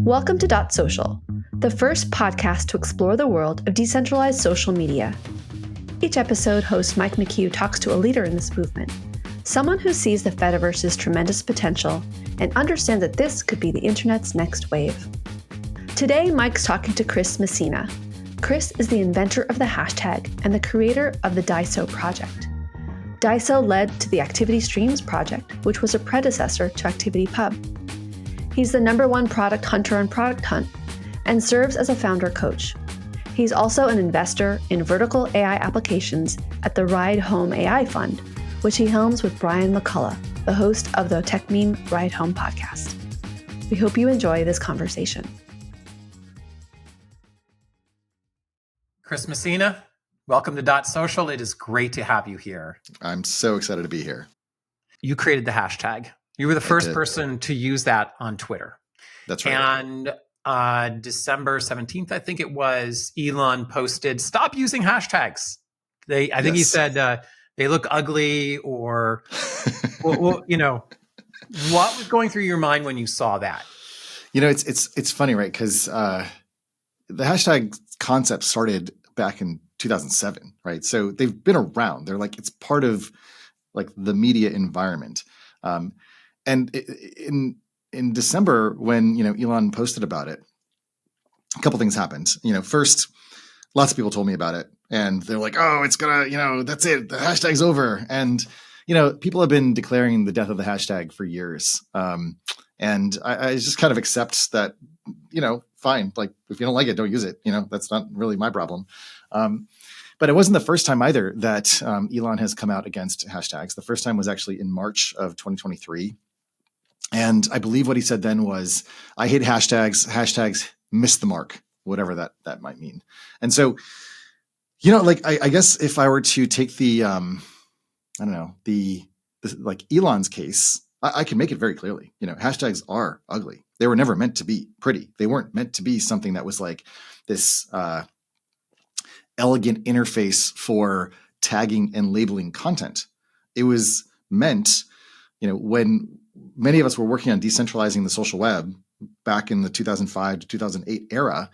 Welcome to Dot Social, the first podcast to explore the world of decentralized social media. Each episode, host Mike McHugh talks to a leader in this movement, someone who sees the Fediverse's tremendous potential and understands that this could be the internet's next wave. Today, Mike's talking to Chris Messina. Chris is the inventor of the hashtag and the creator of the DiSo Project. DiSo led to the Activity Streams project, which was a predecessor to ActivityPub. He's the #1 product hunter on Product Hunt and serves as a founder coach. He's also an investor in vertical AI applications at the Ride Home AI Fund, which he helms with Brian McCullough, the host of the Tech Meme Ride Home podcast. We hope you enjoy this conversation. Chris Messina, welcome to Dot Social. It is great to have you here. I'm so excited to be here. You created the hashtag. You were the first person to use that on Twitter. That's right. And December 17th, I think it was, Elon posted, stop using hashtags. I think he said they look ugly or, well, what was going through your mind when you saw that? It's funny, right? Because the hashtag concept started back in 2007, right? So they've been around. They're like, it's part of like the media environment. And in December, when Elon posted about it, a couple things happened. First, lots of people told me about it, and they're like, "Oh, it's gonna, that's it. The hashtag's over." And people have been declaring the death of the hashtag for years. And I just kind of accept that, fine. Like if you don't like it, don't use it. That's not really my problem. But it wasn't the first time either that Elon has come out against hashtags. The first time was actually in March of 2023. And I believe what he said then was, I hate hashtags. Hashtags miss the mark, whatever that might mean. And so, I guess if I were to take the like Elon's case, I can make it very clearly. Hashtags are ugly. They were never meant to be pretty. They weren't meant to be something that was like this elegant interface for tagging and labeling content. It was meant, when many of us were working on decentralizing the social web back in the 2005 to 2008 era,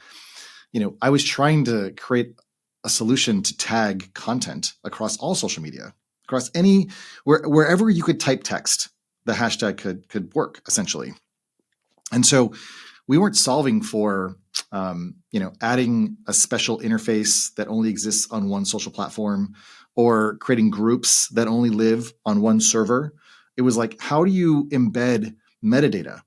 I was trying to create a solution to tag content across all social media, across wherever you could type text, the hashtag could work essentially. And so we weren't solving for, adding a special interface that only exists on one social platform or creating groups that only live on one server. It was like, how do you embed metadata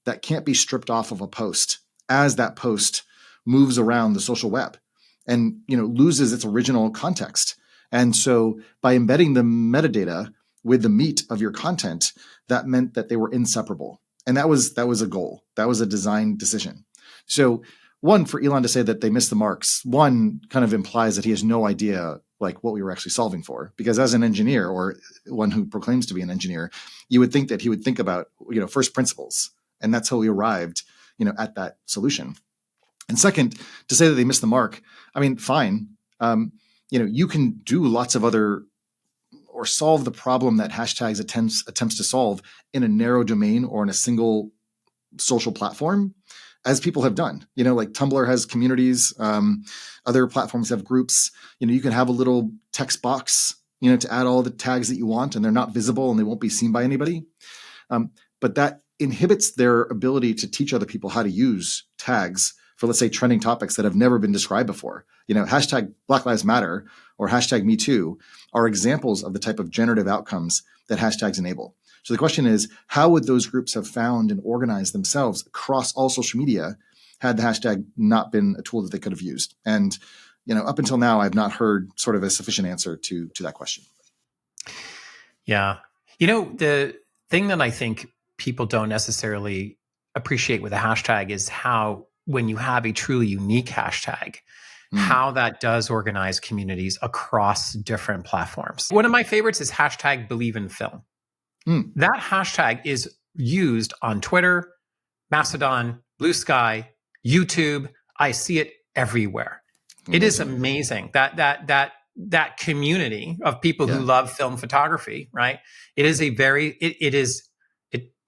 that can't be stripped off of a post as that post moves around the social web and, loses its original context? And so by embedding the metadata with the meat of your content, that meant that they were inseparable. And that was a goal. That was a design decision. So one, for Elon to say that they missed the marks, one kind of implies that he has no idea like what we were actually solving for. Because as an engineer, or one who proclaims to be an engineer, you would think that he would think about, first principles. And that's how we arrived, at that solution. And second, to say that they missed the mark, I mean, fine. You can do lots of other or solve the problem that hashtags attempts to solve in a narrow domain or in a single social platform, as people have done. Like Tumblr has communities, other platforms have groups. You can have a little text box, to add all the tags that you want, and they're not visible and they won't be seen by anybody. But that inhibits their ability to teach other people how to use tags for, let's say, trending topics that have never been described before. Hashtag Black Lives Matter or hashtag Me Too are examples of the type of generative outcomes that hashtags enable. So the question is, how would those groups have found and organized themselves across all social media had the hashtag not been a tool that they could have used? And, up until now, I've not heard sort of a sufficient answer to that question. Yeah. The thing that I think people don't necessarily appreciate with a hashtag is how, when you have a truly unique hashtag, how that does organize communities across different platforms. One of my favorites is hashtag BelieveinFilm. That hashtag is used on Twitter, Mastodon, Bluesky, YouTube. I see it everywhere. It is amazing that community of people who love film photography, right? It is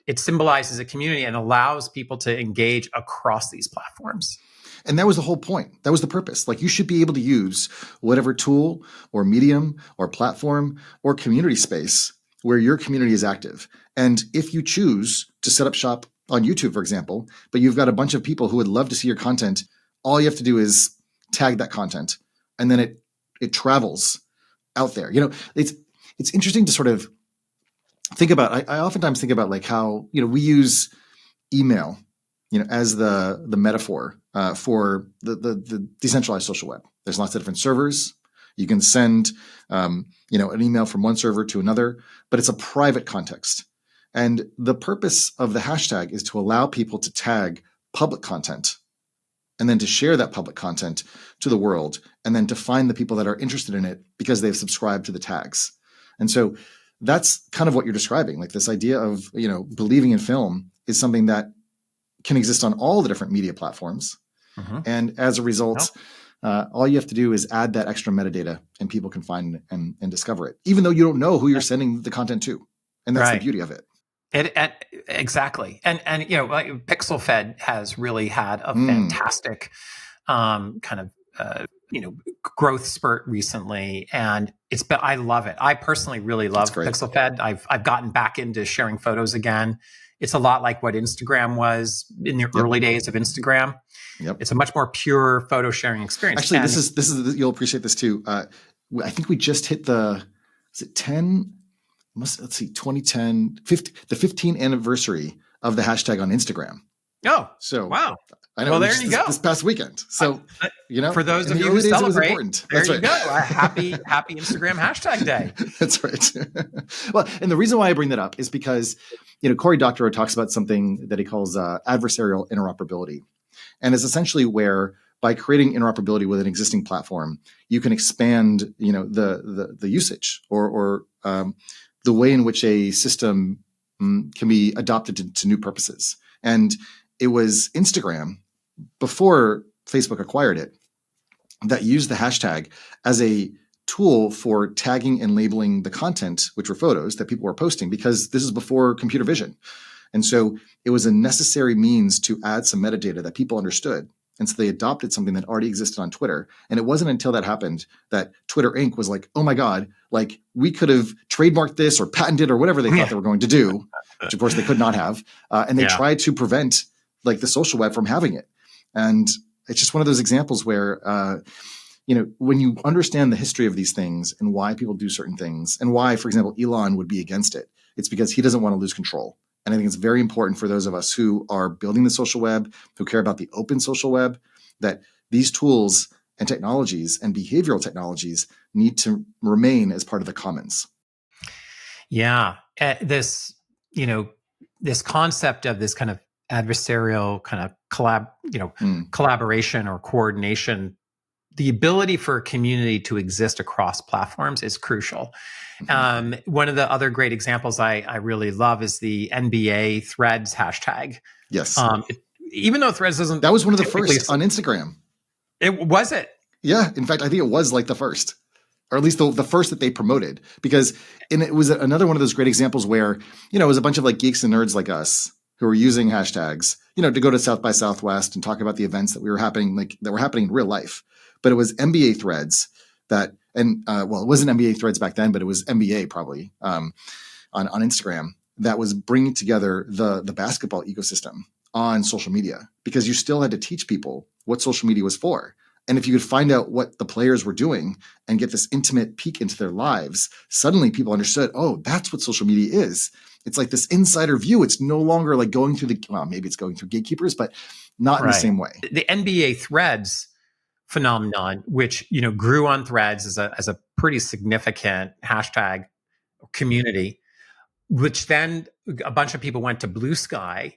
it symbolizes a community and allows people to engage across these platforms. And that was the whole point. That was the purpose. Like, you should be able to use whatever tool or medium or platform or community space where your community is active. And if you choose to set up shop on YouTube, for example, but you've got a bunch of people who would love to see your content, all you have to do is tag that content, and then it travels out there. It's interesting to sort of think about. I oftentimes think about like how, we use email, as the metaphor for the decentralized social web. There's lots of different servers. You can send, an email from one server to another, but it's a private context. And the purpose of the hashtag is to allow people to tag public content and then to share that public content to the world, and then to find the people that are interested in it because they've subscribed to the tags. And so that's kind of what you're describing. Like, this idea of, believing in film is something that can exist on all the different media platforms. Mm-hmm. And as a result, all you have to do is add that extra metadata, and people can find and discover it, even though you don't know who you're sending the content to. And that's the beauty of it. Exactly. And like PixelFed has really had a fantastic growth spurt recently, and I love it. I personally really love PixelFed. I've gotten back into sharing photos again. It's a lot like what Instagram was in the early days of Instagram. Yep. It's a much more pure photo sharing experience. Actually, this is you'll appreciate this too. I think we just hit the 2010, the 15th anniversary of the hashtag on Instagram. Oh, so wow. I know. Well, there you go. This past weekend. So, for those of you who celebrate, there you go. Happy Instagram hashtag day. That's right. Well, and the reason why I bring that up is because, Cory Doctorow talks about something that he calls adversarial interoperability. And it's essentially where, by creating interoperability with an existing platform, you can expand, the usage or the way in which a system can be adopted to new purposes. And it was Instagram, before Facebook acquired it, that used the hashtag as a tool for tagging and labeling the content, which were photos that people were posting, because this is before computer vision. And so it was a necessary means to add some metadata that people understood. And so they adopted something that already existed on Twitter. And it wasn't until that happened that Twitter Inc. was like, oh my God, like, we could have trademarked this or patented or whatever they thought they were going to do, which of course they could not have. And they tried to prevent like the social web from having it. And it's just one of those examples where, when you understand the history of these things and why people do certain things, and why, for example, Elon would be against it, it's because he doesn't want to lose control. And I think it's very important for those of us who are building the social web, who care about the open social web, that these tools and technologies and behavioral technologies need to remain as part of the commons. Yeah. This concept of this kind of adversarial kind of collaboration or coordination, the ability for a community to exist across platforms is crucial. One of the other great examples I really love is the NBA Threads hashtag. Yes. Even though Threads doesn't... That was one of the first on Instagram. Was it? Yeah. In fact, I think it was like the first, or at least the first that they promoted, because it was another one of those great examples where, it was a bunch of like geeks and nerds like us who were using hashtags, to go to South by Southwest and talk about the events that were happening in real life. But it was NBA Threads that, it wasn't NBA Threads back then, but it was NBA probably on Instagram, that was bringing together the basketball ecosystem on social media, because you still had to teach people what social media was for. And if you could find out what the players were doing and get this intimate peek into their lives, suddenly people understood, oh, that's what social media is. It's like this insider view. It's no longer like going through maybe it's going through gatekeepers, but not in the same way. The NBA Threads phenomenon, which grew on Threads as a pretty significant hashtag community, which then a bunch of people went to Bluesky,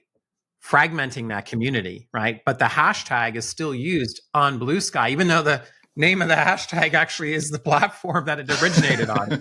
fragmenting that community, right? But the hashtag is still used on Bluesky, even though the name of the hashtag actually is the platform that it originated on,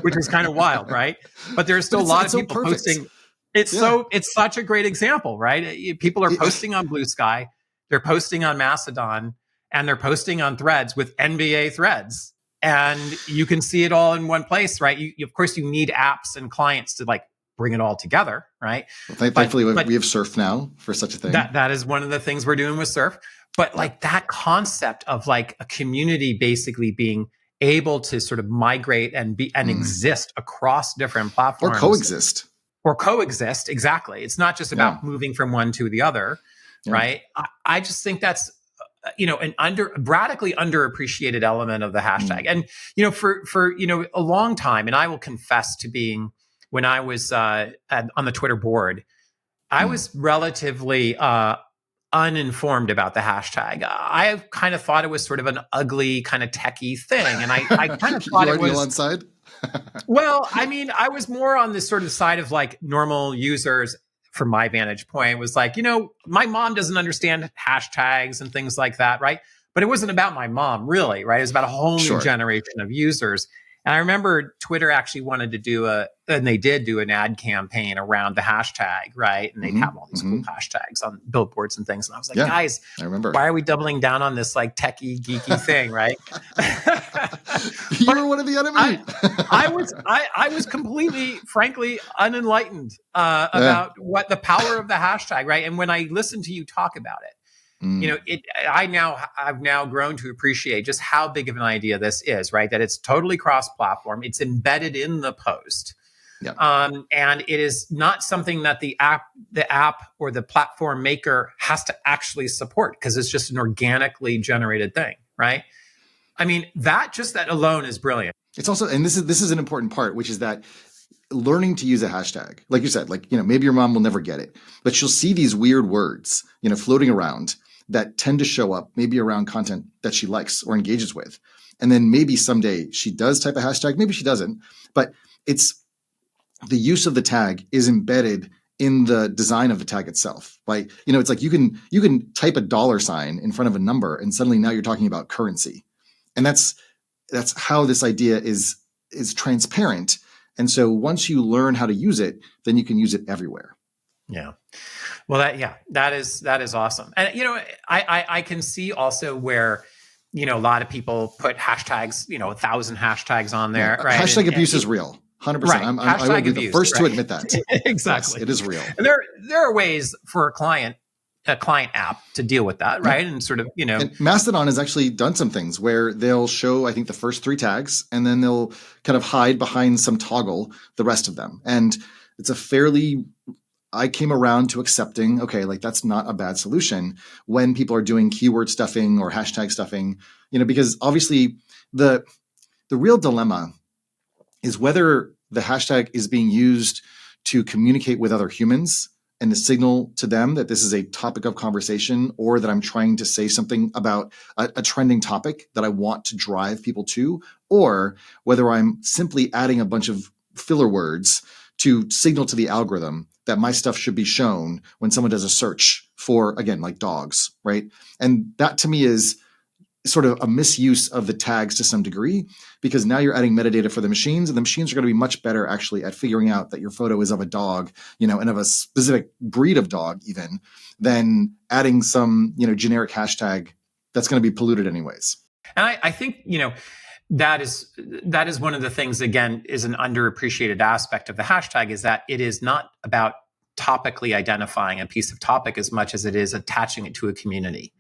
which is kind of wild, right? But there's still a lot of people posting. It's such a great example, right? People are posting on Bluesky, they're posting on Mastodon, and they're posting on Threads with NBA Threads. And you can see it all in one place, right? Of course, you need apps and clients to like bring it all together, right? Well, thankfully, we have Surf now for such a thing. That is one of the things we're doing with Surf. But like that concept of like a community basically being able to sort of migrate and exist across different platforms. Or coexist, exactly. It's not just about moving from one to the other, right? I just think that's an radically underappreciated element of the hashtag. And for a long time, and I will confess to being, when I was on the Twitter board, I was relatively uninformed about the hashtag. I kind of thought it was sort of an ugly, kind of techie thing, and I kind of thought it was Elon side. Well, I mean, I was more on this sort of side of like normal users. From my vantage point, was like, my mom doesn't understand hashtags and things like that, right? But it wasn't about my mom, really, right? It was about a whole new generation of users. And I remember Twitter actually wanted to do and they did do an ad campaign around the hashtag, right? And they'd have all these cool hashtags on billboards and things. And I was like, guys, I remember. Why are we doubling down on this like techie, geeky thing, right? You were one of the enemy. I was completely, frankly, unenlightened about what the power of the hashtag, right? And when I listened to you talk about it, I've now grown to appreciate just how big of an idea this is, right? That it's totally cross-platform. It's embedded in the post. And it is not something that the app or the platform maker has to actually support, because it's just an organically generated thing, right? I mean, that alone is brilliant. It's also, and this is an important part, which is that learning to use a hashtag, like you said, maybe your mom will never get it, but she'll see these weird words, floating around that tend to show up maybe around content that she likes or engages with. And then maybe someday she does type a hashtag, maybe she doesn't, but it's the use of the tag is embedded in the design of the tag itself. Like, it's like you can type a $sign in front of a number and suddenly now you're talking about currency. And that's how this idea is transparent. And so once you learn how to use it, then you can use it everywhere. Yeah. Well, that is awesome. And, I can see also where, a lot of people put hashtags, 1,000 hashtags on there. Right? Hashtag abuse is real. 100%. Right. I will be the first to admit that. Exactly. Yes, it is real. And there are ways for a client app to deal with that, right? And sort of, And Mastodon has actually done some things where they'll show, I think, the first 3 tags, and then they'll kind of hide behind some toggle the rest of them. And it's I came around to accepting, okay, like that's not a bad solution when people are doing keyword stuffing or hashtag stuffing, because obviously the real dilemma is whether the hashtag is being used to communicate with other humans and to signal to them that this is a topic of conversation, or that I'm trying to say something about a trending topic that I want to drive people to, or whether I'm simply adding a bunch of filler words to signal to the algorithm that my stuff should be shown when someone does a search for, again, like dogs, right? And that to me is sort of a misuse of the tags to some degree, because now you're adding metadata for the machines, and the machines are going to be much better actually at figuring out that your photo is of a dog, and of a specific breed of dog even, than adding some, generic hashtag that's going to be polluted anyways. And I think, that is one of the things, again, is an underappreciated aspect of the hashtag, is that it is not about topically identifying a piece of topic as much as it is attaching it to a community.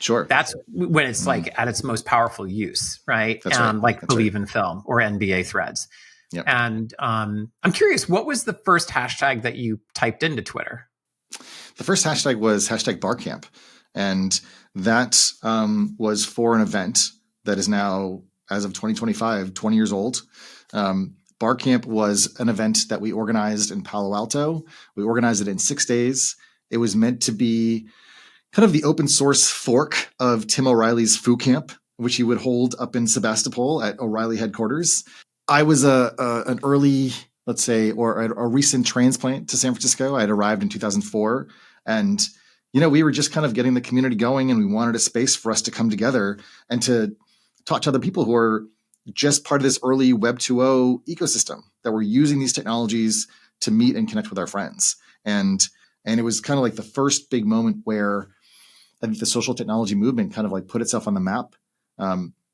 Sure. That's when it's like at its most powerful use, right? That's right. Like BelieveinFilm or NBA threads. Yep. And I'm curious, what was the first hashtag that you typed into Twitter? The first hashtag was #Barcamp. And that was for an event that is now, as of 2025, 20 years old. Barcamp was an event that we organized in Palo Alto. We organized it in 6 days. It was meant to be kind of the open source fork of Tim O'Reilly's Foo Camp, which he would hold up in Sebastopol at O'Reilly headquarters. I was an early, let's say, or a recent transplant to San Francisco. I had arrived in 2004, and we were just kind of getting the community going, and we wanted a space for us to come together and to talk to other people who are just part of this early Web 2.0 ecosystem that were using these technologies to meet and connect with our friends. And it was kind of like the first big moment where I think the social technology movement kind of like put itself on the map.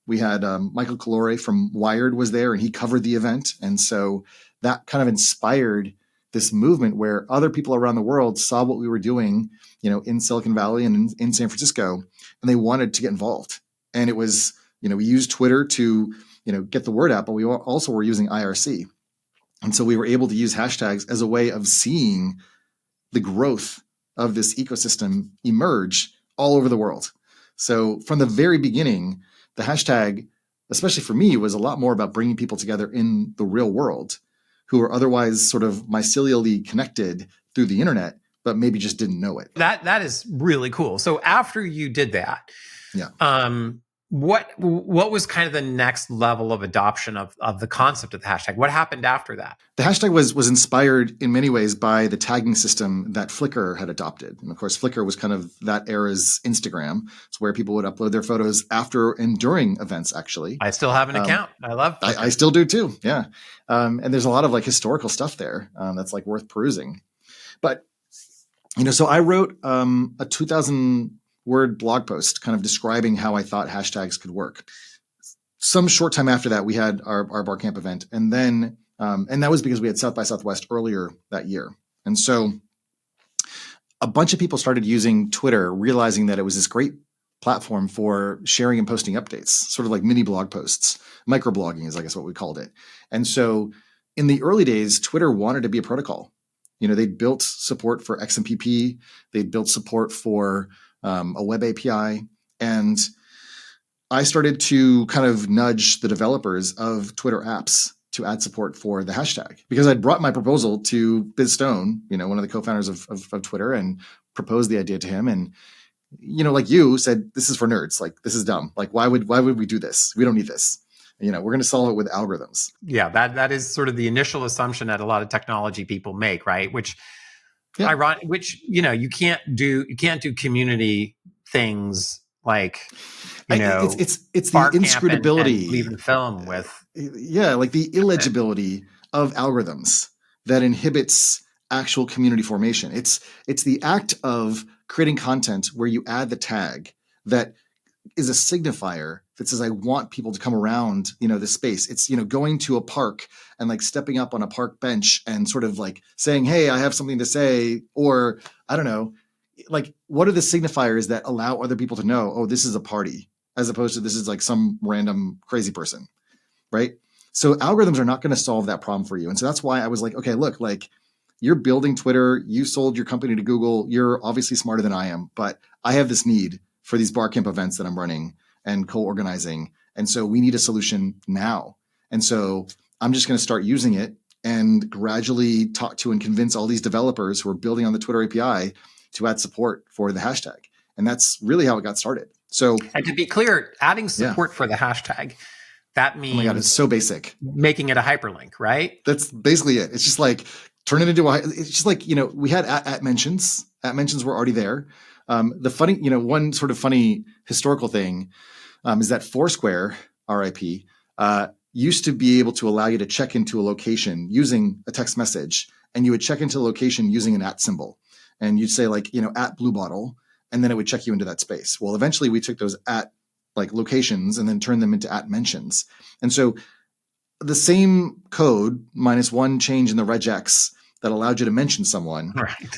We had Michael Calore from Wired was there, and he covered the event. And so that kind of inspired this movement where other people around the world saw what we were doing, in Silicon Valley and in San Francisco, and they wanted to get involved. And it was, we used Twitter to, get the word out, but we also were using IRC. And so we were able to use hashtags as a way of seeing the growth of this ecosystem emerge all over the world. So from the very beginning, the hashtag, especially for me, was a lot more about bringing people together in the real world who are otherwise sort of mycelially connected through the internet, but maybe just didn't know it. That is really cool. So after you did that, what was kind of the next level of adoption of the concept of the hashtag? What happened after that? The hashtag was inspired in many ways by the tagging system that Flickr had adopted. And of course, Flickr was kind of that era's Instagram. It's where people would upload their photos after and during events, actually. I still have an account. I love Flickr. I still do too, yeah. And there's a lot of historical stuff there that's worth perusing. But, so I wrote a 2,000-word blog post kind of describing how I thought hashtags could work. Some short time after that, we had our Barcamp event. And then, and that was because we had South by Southwest earlier that year. And so a bunch of people started using Twitter, realizing that it was this great platform for sharing and posting updates, sort of like mini blog posts. Microblogging is, I guess, what we called it. And so in the early days, Twitter wanted to be a protocol. They'd built support for XMPP. They'd built support for a web API. And I started to kind of nudge the developers of Twitter apps to add support for the hashtag, because I'd brought my proposal to Biz Stone, one of the co-founders of Twitter, and proposed the idea to him. And, like you said, this is for nerds. This is dumb. Why would we do this? We don't need this. We're going to solve it with algorithms. Yeah, that is sort of the initial assumption that a lot of technology people make, right? Which, you can't do community things like, it's the inscrutability, BelieveinFilm with the illegibility of algorithms that inhibits actual community formation. It's the act of creating content where you add the tag that is a signifier that says, I want people to come around, this space. It's, going to a park and stepping up on a park bench and sort of saying, hey, I have something to say, or I don't know, what are the signifiers that allow other people to know, oh, this is a party, as opposed to this is some random crazy person, right? So algorithms are not going to solve that problem for you. And so that's why I was okay, look, you're building Twitter, you sold your company to Google, you're obviously smarter than I am, but I have this need for these Barcamp events that I'm running and co-organizing. And so we need a solution now. And so I'm just going to start using it and gradually talk to and convince all these developers who are building on the Twitter API to add support for the hashtag. And that's really how it got started. So, and to be clear, adding support for the hashtag, that means, oh my God, it's so basic. Making it a hyperlink, right? That's basically it. It's just turn it into it's just we had at mentions. At mentions were already there. The funny, one sort of funny historical thing is that Foursquare, RIP, used to be able to allow you to check into a location using a text message, and you would check into a location using an @ symbol, and you'd say at Blue Bottle, and then it would check you into that space. Well, eventually we took those at locations and then turned them into at mentions, and so the same code minus one change in the regex that allowed you to mention someone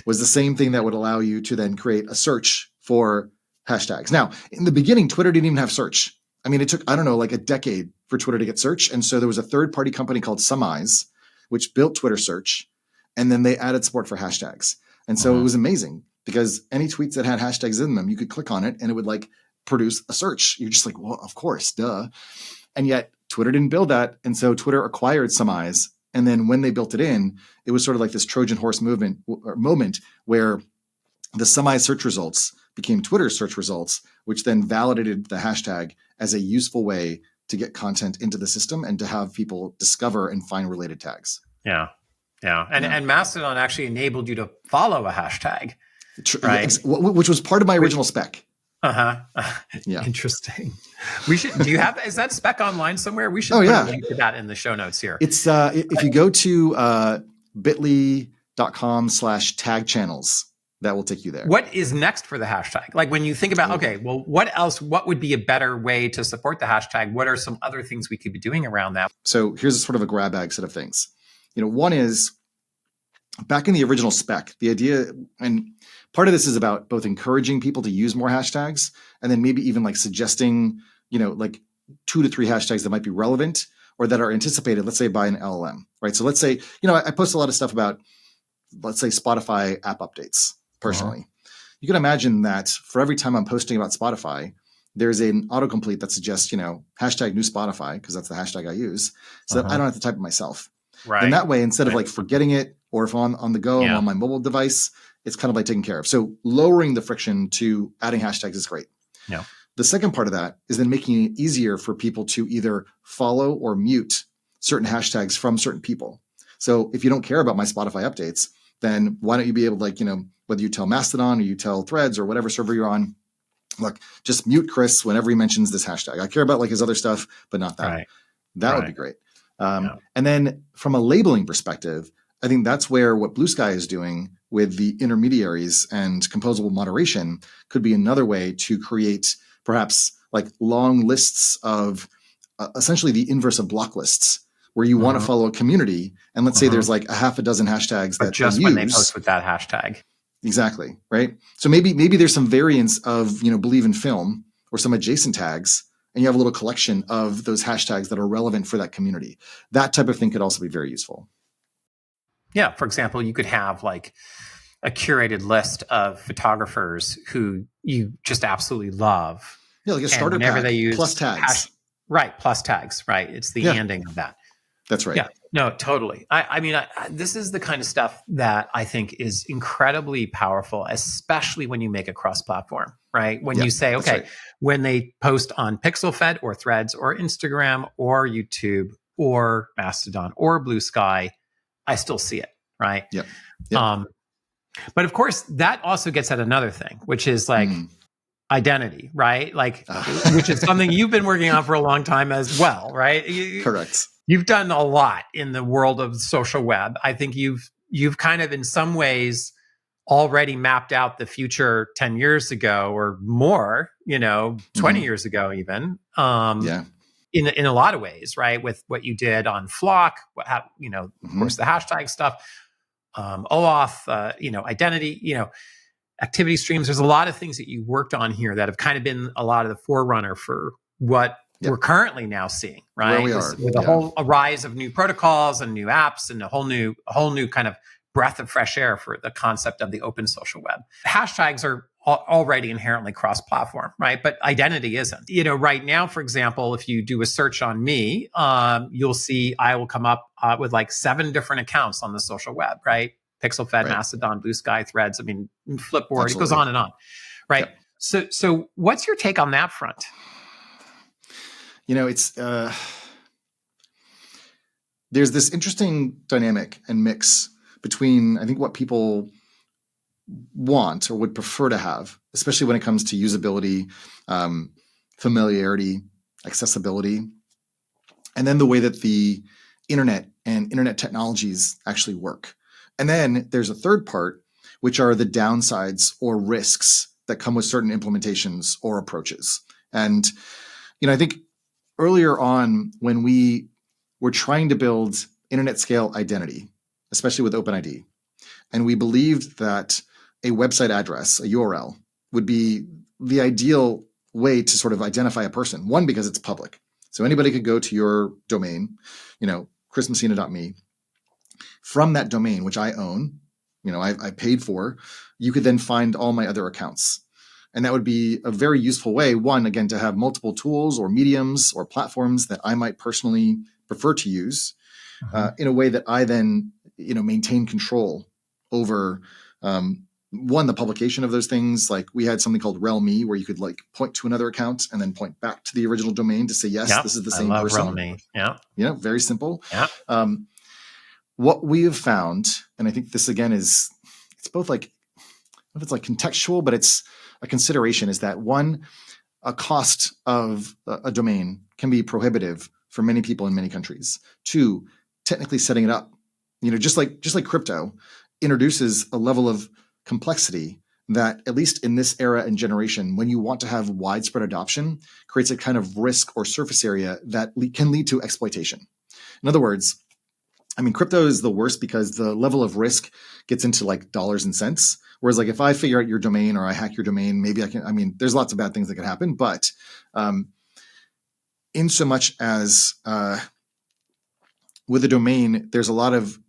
was the same thing that would allow you to then create a search for hashtags. Now, in the beginning, Twitter didn't even have search. I mean, it took, a decade for Twitter to get search. And so there was a third-party company called Sumize, which built Twitter search, and then they added support for hashtags. And so it was amazing because any tweets that had hashtags in them, you could click on it and it would produce a search. You're just well, of course, duh. And yet Twitter didn't build that. And so Twitter acquired Sumize. And then when they built it in, it was sort of this Trojan horse moment where the Sumize search results became Twitter's search results, which then validated the hashtag as a useful way to get content into the system and to have people discover and find related tags. Yeah. And Mastodon actually enabled you to follow a hashtag, right? Which was part of my original spec. Yeah. Interesting. We should. Do you have? Is that spec online somewhere? We should put a link to that in the show notes here. It's if you go to bit.ly.com/tag channels, that will take you there. What is next for the hashtag? When you think about, what else? What would be a better way to support the hashtag? What are some other things we could be doing around that? So here's sort of a grab bag set of things. One is back in the original spec, the idea, and part of this is about both encouraging people to use more hashtags and then maybe even like suggesting, like 2 to 3 hashtags that might be relevant or that are anticipated, let's say by an LLM, right? So let's say, I post a lot of stuff about, let's say, Spotify app updates personally. You can imagine that for every time I'm posting about Spotify, there's an autocomplete that suggests, hashtag new Spotify, because that's the hashtag I use. So I don't have to type it myself. Right. And that way, instead of like forgetting it, or if I'm on the go, I'm on my mobile device, it's kind of like taken care of. So lowering the friction to adding hashtags is great. Yeah. The second part of that is then making it easier for people to either follow or mute certain hashtags from certain people. So if you don't care about my Spotify updates, then why don't you be able to, like, whether you tell Mastodon or you tell Threads or whatever server you're on, look, just mute Chris whenever he mentions this hashtag. I care about like his other stuff, but not that. Right. That would be great. And then from a labeling perspective, I think that's where what Bluesky is doing with the intermediaries and composable moderation could be another way to create perhaps like long lists of essentially the inverse of block lists, where you want to follow a community. And let's say there's like a half a dozen hashtags that just they when use. they post with that hashtag. Exactly. Right. So maybe there's some variants of, BelieveinFilm or some adjacent tags, and you have a little collection of those hashtags that are relevant for that community. That type of thing could also be very useful. Yeah. For example, you could have like a curated list of photographers who you just absolutely love. Yeah, like a starter pack they use plus tags. Plus tags. Right. It's the ending of that. That's right. Yeah. No, totally. I mean, this is the kind of stuff that I think is incredibly powerful, especially when you make it cross-platform, right? When you say, okay, when they post on PixelFed or Threads or Instagram or YouTube or Mastodon or Bluesky, I still see it, right? Yep. But of course, that also gets at another thing, which is like identity, right? Like, which is something you've been working on for a long time as well, right? Correct. You've done a lot in the world of social web. I think you've kind of in some ways already mapped out the future 10 years ago or more, 20 years ago even. In a lot of ways, right? With what you did on Flock, of course, the hashtag stuff, OAuth, identity, activity streams. There's a lot of things that you worked on here that have kind of been a lot of the forerunner for what we're currently now seeing, right? Where we are. With a rise of new protocols and new apps and a whole new kind of breath of fresh air for the concept of the open social web. Hashtags are already inherently cross-platform, right? But identity isn't. Right now, for example, if you do a search on me, you'll see I will come up with like 7 different accounts on the social web, right? PixelFed, Mastodon, Bluesky, Threads. I mean, Flipboard. Absolutely. It goes on and on, right? Yep. So what's your take on that front? It's there's this interesting dynamic and mix between, I think, what people want or would prefer to have, especially when it comes to usability, familiarity, accessibility, and then the way that the internet and internet technologies actually work. And then there's a third part, which are the downsides or risks that come with certain implementations or approaches. And, I think earlier on, when we were trying to build internet scale identity, especially with OpenID, and we believed that a website address, a URL, would be the ideal way to sort of identify a person. One, because it's public. So anybody could go to your domain, chrismessina.me. From that domain, which I own, I paid for, you could then find all my other accounts. And that would be a very useful way, one, again, to have multiple tools or mediums or platforms that I might personally prefer to use in a way that I then, maintain control over, one, the publication of those things. Like we had something called rel.me where you could like point to another account and then point back to the original domain to say, yes, this is the same person. rel.me. Yeah. Very simple. Yeah. What we have found, and I think this again it's both like, if it's like contextual, but it's a consideration, is that one, a cost of a domain can be prohibitive for many people in many countries. Two, technically setting it up, just like crypto, introduces a level of complexity that, at least in this era and generation, when you want to have widespread adoption, creates a kind of risk or surface area that can lead to exploitation. In other words, I mean, crypto is the worst because the level of risk gets into like dollars and cents. Whereas like if I figure out your domain or I hack your domain, maybe I can, I mean, there's lots of bad things that could happen, but in so much as with a domain, there's a lot of,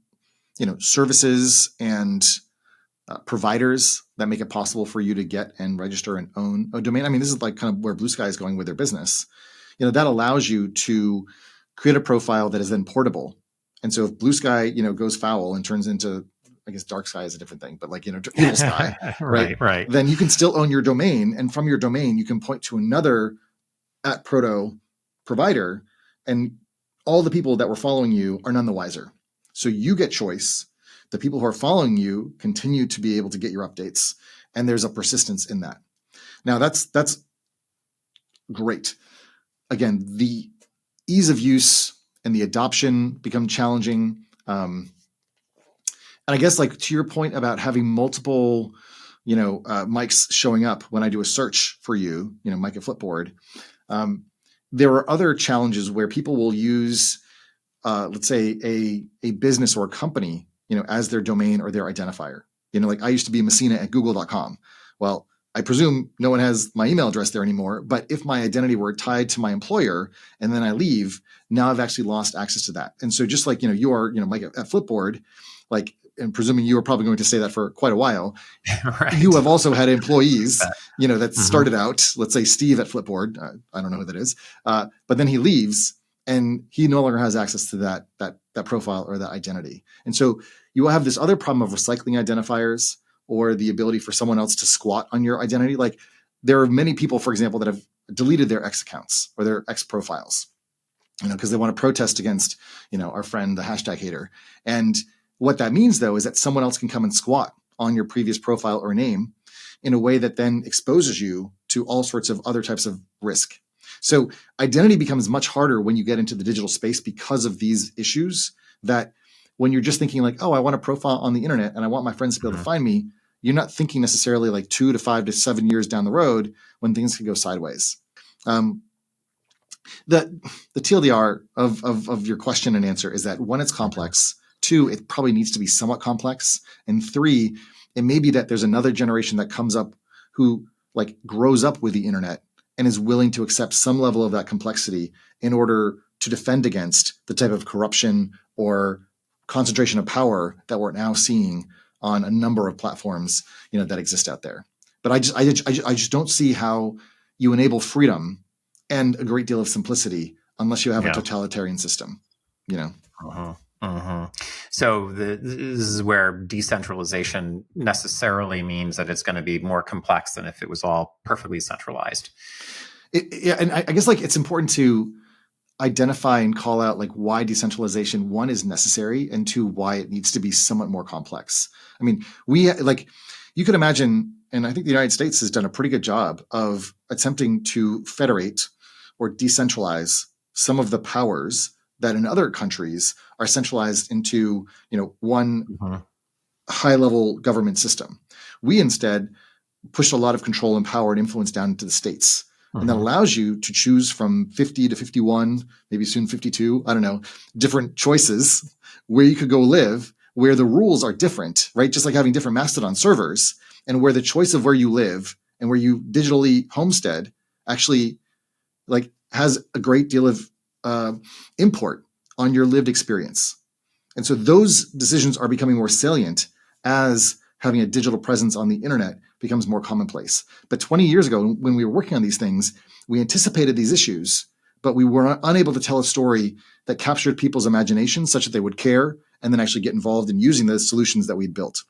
services and providers that make it possible for you to get and register and own a domain. I mean, this is like kind of where Bluesky is going with their business. That allows you to create a profile that is then portable. And so if Bluesky, goes foul and turns into, I guess dark sky is a different thing, but like, evil sky, right. Then you can still own your domain. And from your domain, you can point to another @proto provider, and all the people that were following you are none the wiser. So you get choice. The people who are following you continue to be able to get your updates. And there's a persistence in that. Now that's great. Again, the ease of use and the adoption become challenging. And I guess like to your point about having multiple, mics showing up when I do a search for you, mic at Flipboard, there are other challenges where people will use, let's say a business or a company, as their domain or their identifier. Like I used to be Messina at google.com. Well, I presume no one has my email address there anymore, but if my identity were tied to my employer and then I leave, now I've actually lost access to that. And so just like, you are, Mike at Flipboard, like, and presuming you are probably going to say that for quite a while, right. You have also had employees, that started out, let's say Steve at Flipboard, I don't know who that is, but then he leaves and he no longer has access to that profile or that identity. And so you will have this other problem of recycling identifiers, or the ability for someone else to squat on your identity. Like there are many people, for example, that have deleted their X accounts or their X profiles, because they want to protest against, our friend, the hashtag hater. And what that means though, is that someone else can come and squat on your previous profile or name in a way that then exposes you to all sorts of other types of risk. So identity becomes much harder when you get into the digital space because of these issues, that when you're just thinking like, oh, I want a profile on the internet and I want my friends to be able to find me, you're not thinking necessarily like 2 to 5 to 7 years down the road when things can go sideways. The TLDR of your question and answer is that 1, it's complex. 2, it probably needs to be somewhat complex. And 3, it may be that there's another generation that comes up who like grows up with the internet and is willing to accept some level of that complexity in order to defend against the type of corruption or concentration of power that we're now seeing on a number of platforms, that exist out there. But I just don't see how you enable freedom and a great deal of simplicity unless you have a totalitarian system, So this is where decentralization necessarily means that it's going to be more complex than if it was all perfectly centralized. And I guess like it's important to identify and call out like why decentralization, 1, is necessary, and 2, why it needs to be somewhat more complex. I mean, you could imagine, and I think the United States has done a pretty good job of attempting to federate or decentralize some of the powers that in other countries are centralized into, one high-level government system. We instead pushed a lot of control and power and influence down into the states. And that allows you to choose from 50 to 51, maybe soon 52, I don't know, different choices where you could go live, where the rules are different, right? Just like having different Mastodon servers, and where the choice of where you live and where you digitally homestead actually like has a great deal of import on your lived experience. And so those decisions are becoming more salient as having a digital presence on the internet becomes more commonplace. But 20 years ago, when we were working on these things, we anticipated these issues, but we were unable to tell a story that captured people's imagination such that they would care and then actually get involved in using the solutions that we'd built.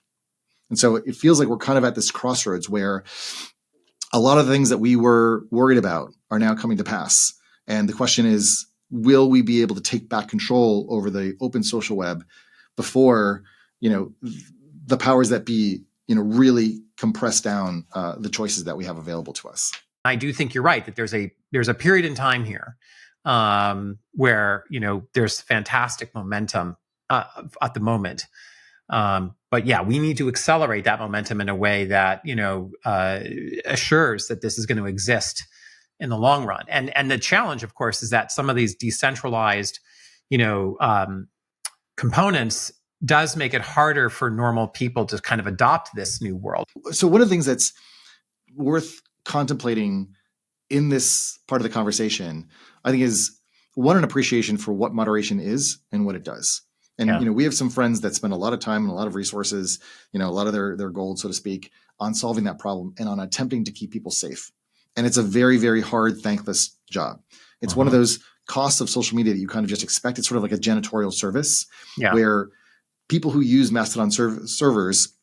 And so it feels like we're kind of at this crossroads where a lot of the things that we were worried about are now coming to pass. And the question is, will we be able to take back control over the open social web before, the powers that be, really compress down the choices that we have available to us? I do think you're right that there's a period in time here where there's fantastic momentum at the moment. But yeah, we need to accelerate that momentum in a way that assures that this is going to exist in the long run. And the challenge, of course, is that some of these decentralized, components does make it harder for normal people to kind of adopt this new world. So one of the things that's worth contemplating in this part of the conversation, I think, is one, an appreciation for what moderation is and what it does. And, we have some friends that spend a lot of time and a lot of resources, a lot of their gold, so to speak, on solving that problem and on attempting to keep people safe. And it's a very, very hard, thankless job. It's one of those costs of social media that you kind of just expect. It's sort of like a janitorial service where people who use Mastodon servers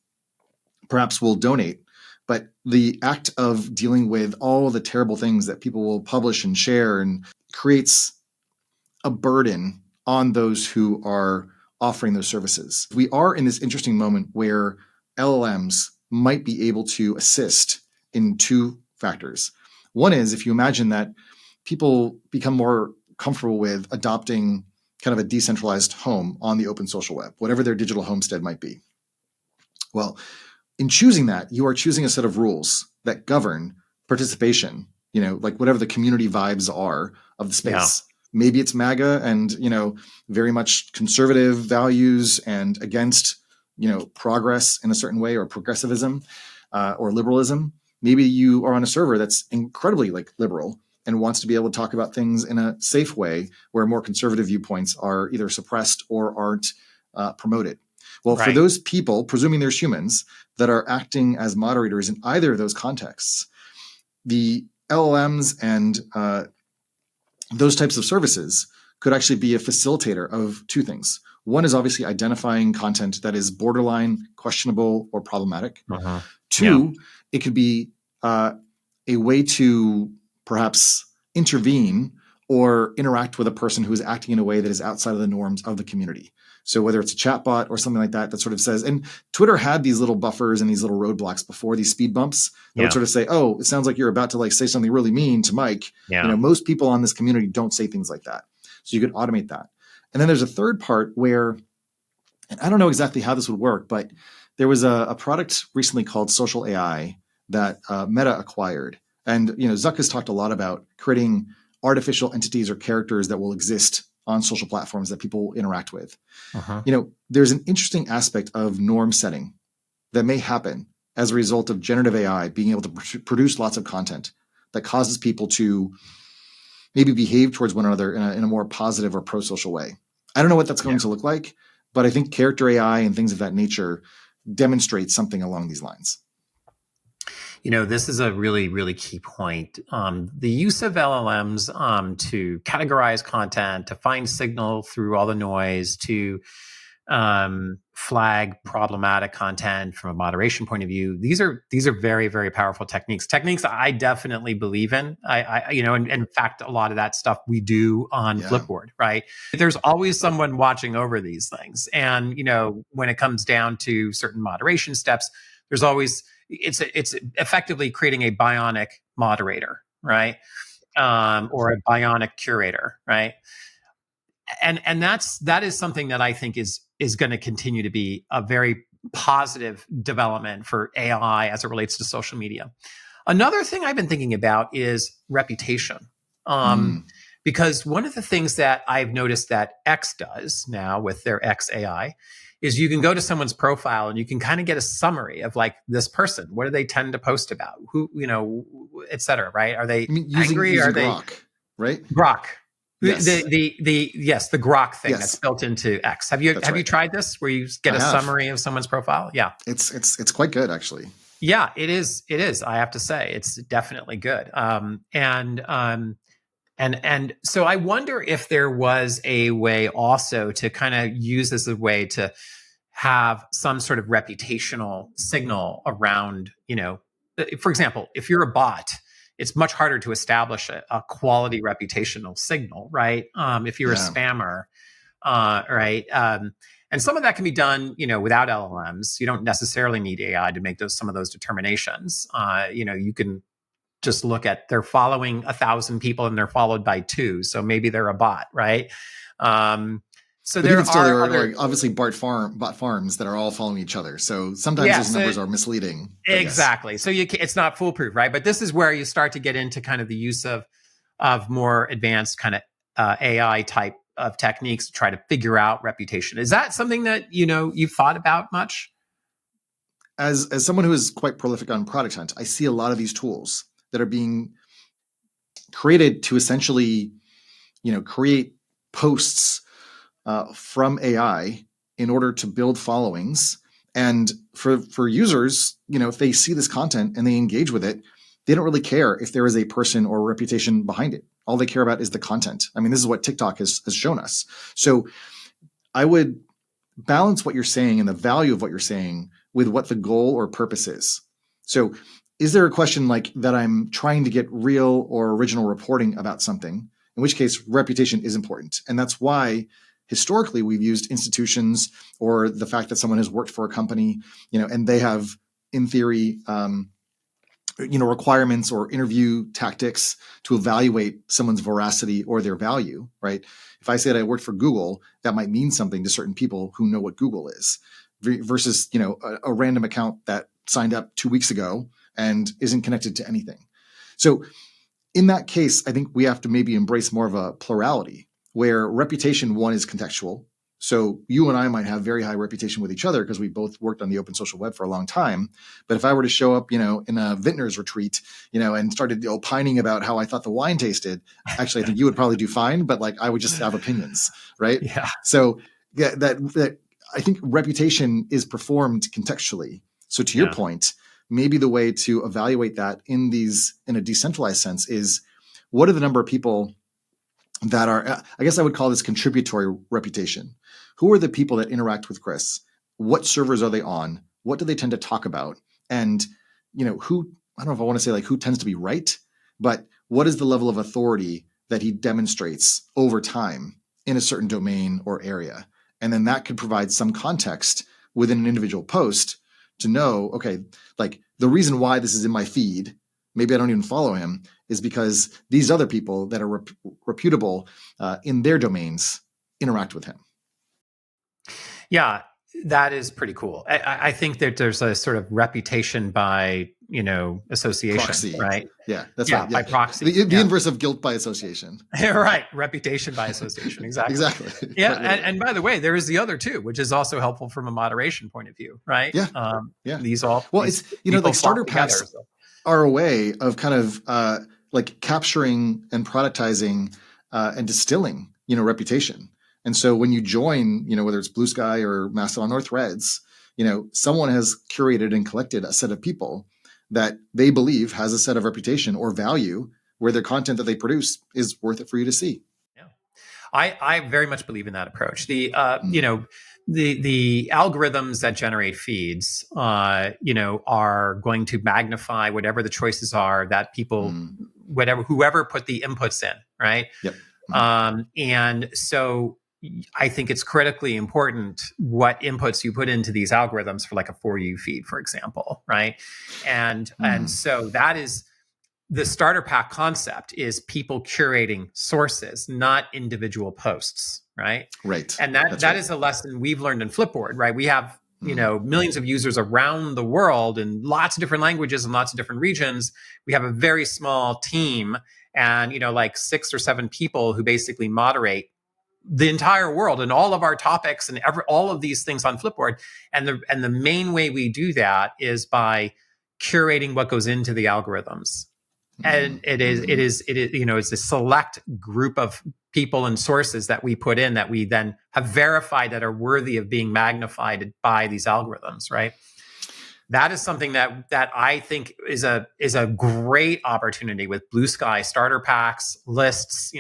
perhaps will donate, but the act of dealing with all the terrible things that people will publish and share and creates a burden on those who are offering those services. We are in this interesting moment where LLMs might be able to assist in two factors. One is, if you imagine that people become more comfortable with adopting kind of a decentralized home on the open social web, whatever their digital homestead might be. Well, in choosing that, you are choosing a set of rules that govern participation, like whatever the community vibes are of the space. Yeah. Maybe it's MAGA and, very much conservative values and against, progress in a certain way, or progressivism or liberalism. Maybe you are on a server that's incredibly liberal and wants to be able to talk about things in a safe way where more conservative viewpoints are either suppressed or aren't promoted. Well, for those people, presuming there's humans that are acting as moderators in either of those contexts, the LLMs and those types of services could actually be a facilitator of two things. One is obviously identifying content that is borderline questionable or problematic. Two, it could be a way to perhaps intervene or interact with a person who is acting in a way that is outside of the norms of the community. So whether it's a chatbot or something like that sort of says, and Twitter had these little buffers and these little roadblocks before, these speed bumps that would sort of say, oh, it sounds like you're about to say something really mean to Mike. Most people on this community don't say things like that. So you could automate that. And then there's a third part where, and I don't know exactly how this would work, but there was a product recently called Social AI that Meta acquired. And, Zuck has talked a lot about creating artificial entities or characters that will exist on social platforms that people interact with. There's an interesting aspect of norm setting that may happen as a result of generative AI being able to produce lots of content that causes people to maybe behave towards one another in a more positive or pro-social way. I don't know what that's going to look like, but I think character AI and things of that nature demonstrate something along these lines. This is a really, really key point. The use of LLMs to categorize content, to find signal through all the noise, to flag problematic content from a moderation point of view. These are very, very powerful techniques. Techniques I definitely believe in. And in fact, a lot of that stuff we do on Flipboard, right? There's always someone watching over these things, and when it comes down to certain moderation steps, there's always it's effectively creating a bionic moderator, right? Or a bionic curator, right? And that is something that I think is going to continue to be a very positive development for AI as it relates to social media. Another thing I've been thinking about is reputation. Because one of the things that I've noticed that X does now with their X AI is you can go to someone's profile and you can kind of get a summary of this person. What do they tend to post about? Who, et cetera, right? Are they angry? Using Are they Grok, right? Grok. Yes. The Grok thing that's built into X. Have you tried this where you get a summary of someone's profile? Yeah. It's quite good, actually. Yeah, it is. It is. I have to say, it's definitely good. And so I wonder if there was a way also to kind of use this as a way to have some sort of reputational signal around, for example, if you're a bot, it's much harder to establish a quality reputational signal, right? If you're a spammer, right? And some of that can be done, without LLMs. You don't necessarily need AI to make some of those determinations. You can just look at they're following 1,000 people and they're followed by 2, so maybe they're a bot, right? So there are other, obviously bot farms that are all following each other. So sometimes those numbers are misleading. Exactly. So it's not foolproof, right? But this is where you start to get into kind of the use of more advanced kind of AI type of techniques to try to figure out reputation. Is that something that, you've thought about much? As someone who is quite prolific on Product Hunt, I see a lot of these tools that are being created to essentially, create posts from AI in order to build followings. And for users, if they see this content and they engage with it, they don't really care if there is a person or a reputation behind it. All they care about is the content. I mean, this is what TikTok has shown us. So I would balance what you're saying and the value of what you're saying with what the goal or purpose is. So is there a question like that I'm trying to get real or original reporting about something, in which case reputation is important. And that's why historically we've used institutions or the fact that someone has worked for a company, and they have, in theory, requirements or interview tactics to evaluate someone's veracity or their value, right? If I said I worked for Google, that might mean something to certain people who know what Google is versus, a random account that signed up 2 weeks ago and isn't connected to anything. So in that case, I think we have to maybe embrace more of a plurality where reputation, one, is contextual. So you and I might have very high reputation with each other because we both worked on the open social web for a long time. But if I were to show up, in a vintner's retreat, and started opining about how I thought the wine tasted, actually, I think you would probably do fine, but I would just have opinions, right? Yeah. So yeah, that I think reputation is performed contextually. So to your point, maybe the way to evaluate that in a decentralized sense is what are the number of people that are, I guess I would call this contributory reputation. Who are the people that interact with Chris? What servers are they on? What do they tend to talk about? And, who, I don't know if I want to say who tends to be right, but what is the level of authority that he demonstrates over time in a certain domain or area? And then that could provide some context within an individual post to know, okay, the reason why this is in my feed, maybe I don't even follow him, is because these other people that are reputable in their domains interact with him. Yeah, that is pretty cool. I think that there's a sort of reputation by, association, proxy. Right? Yeah, that's right. By proxy. The inverse of guilt by association. Right. Reputation by association. Exactly. Exactly. Yeah. And by the way, there is the other too, which is also helpful from a moderation point of view, right? Yeah. These all. Well, it's, starter packs are a way of kind of capturing and productizing and distilling, reputation. And so when you join, whether it's Bluesky or Mastodon or Threads, someone has curated and collected a set of people that they believe has a set of reputation or value where their content that they produce is worth it for you to see. Yeah, I very much believe in that approach. The the algorithms that generate feeds, are going to magnify whatever the choices are that people, whoever put the inputs in, right? Yep. And so I think it's critically important what inputs you put into these algorithms for a For You feed, for example, right? And so that is the starter pack concept is people curating sources, not individual posts, right? Right. And that is a lesson we've learned in Flipboard, right? We have millions of users around the world in lots of different languages and lots of different regions. We have a very small team and 6 or 7 people who basically moderate the entire world and all of our topics and all of these things on Flipboard. And the main way we do that is by curating what goes into the algorithms. And it is it's a select group of people and sources that we put in that we then have verified that are worthy of being magnified by these algorithms, right? That is something that I think is a great opportunity with Bluesky starter packs, lists.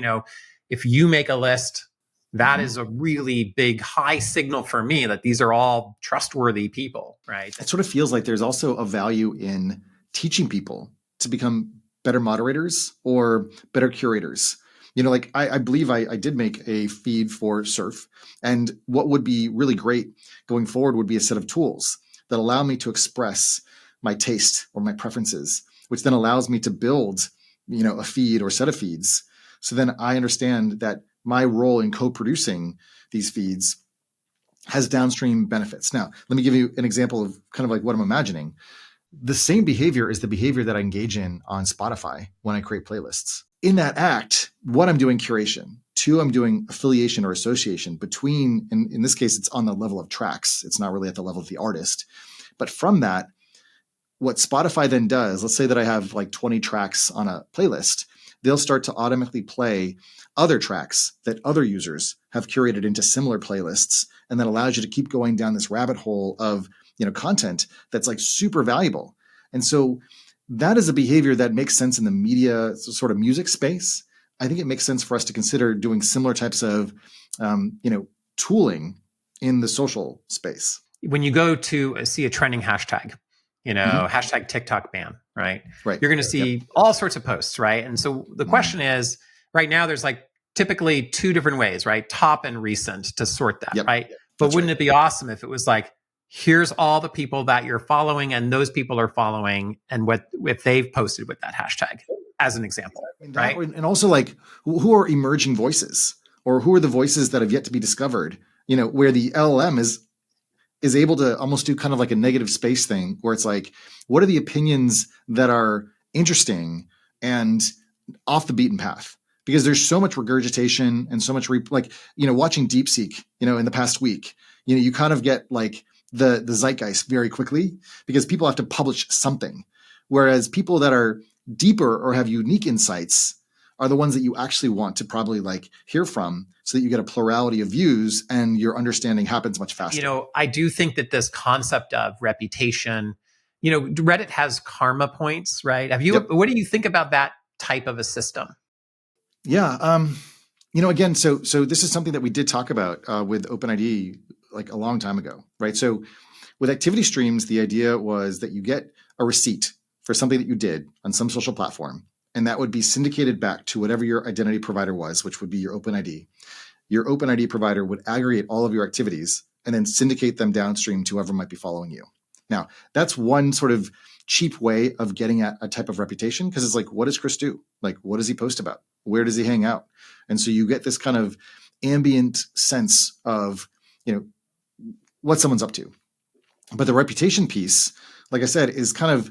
If you make a list, that is a really big high signal for me that these are all trustworthy people, right? It sort of feels like there's also a value in teaching people to become better moderators or better curators. I believe I did make a feed for Surf, and what would be really great going forward would be a set of tools that allow me to express my taste or my preferences, which then allows me to build, a feed or set of feeds. So then I understand that my role in co-producing these feeds has downstream benefits. Now, let me give you an example of kind of what I'm imagining. The same behavior is the behavior that I engage in on Spotify when I create playlists. in that act, one, I'm doing curation. Two, I'm doing affiliation or association between, and in this case, it's on the level of tracks. It's not really at the level of the artist. But from that, what Spotify then does, let's say that I have like 20 tracks on a playlist, they'll start to automatically play other tracks that other users have curated into similar playlists, and that allows you to keep going down this rabbit hole of, content that's like super valuable. And so that is a behavior that makes sense in the media sort of music space. I think it makes sense for us to consider doing similar types of, tooling in the social space. When you go to see a trending hashtag, hashtag TikTok ban, right? Right. You're going to see all sorts of posts, right? And so the question is, right now, there's like typically two different ways, right? Top and recent to sort that, right? But That's wouldn't it be awesome if it was like, here's all the people that you're following and those people are following and what if they've posted with that hashtag as an example, right? And also like who are emerging voices, or who are the voices that have yet to be discovered, where the LLM is able to almost do kind of like a negative space thing where it's like, what are the opinions that are interesting and off the beaten path? Because there's so much regurgitation and so much watching DeepSeek, in the past week, you kind of get like the zeitgeist very quickly because people have to publish something. Whereas people that are deeper or have unique insights are the ones that you actually want to probably like hear from, so that you get a plurality of views and your understanding happens much faster. I do think that this concept of reputation, Reddit has karma points, right? What do you think about that type of a system? Yeah. Again, so this is something that we did talk about with OpenID like a long time ago, right? So with activity streams, the idea was that you get a receipt for something that you did on some social platform, and that would be syndicated back to whatever your identity provider was, which would be your OpenID. Your OpenID provider would aggregate all of your activities and then syndicate them downstream to whoever might be following you. Now, that's one sort of cheap way of getting at a type of reputation, because it's like, what does Chris do? Like, what does he post about? Where does he hang out? And so you get this kind of ambient sense of, what someone's up to. But the reputation piece, like I said, is kind of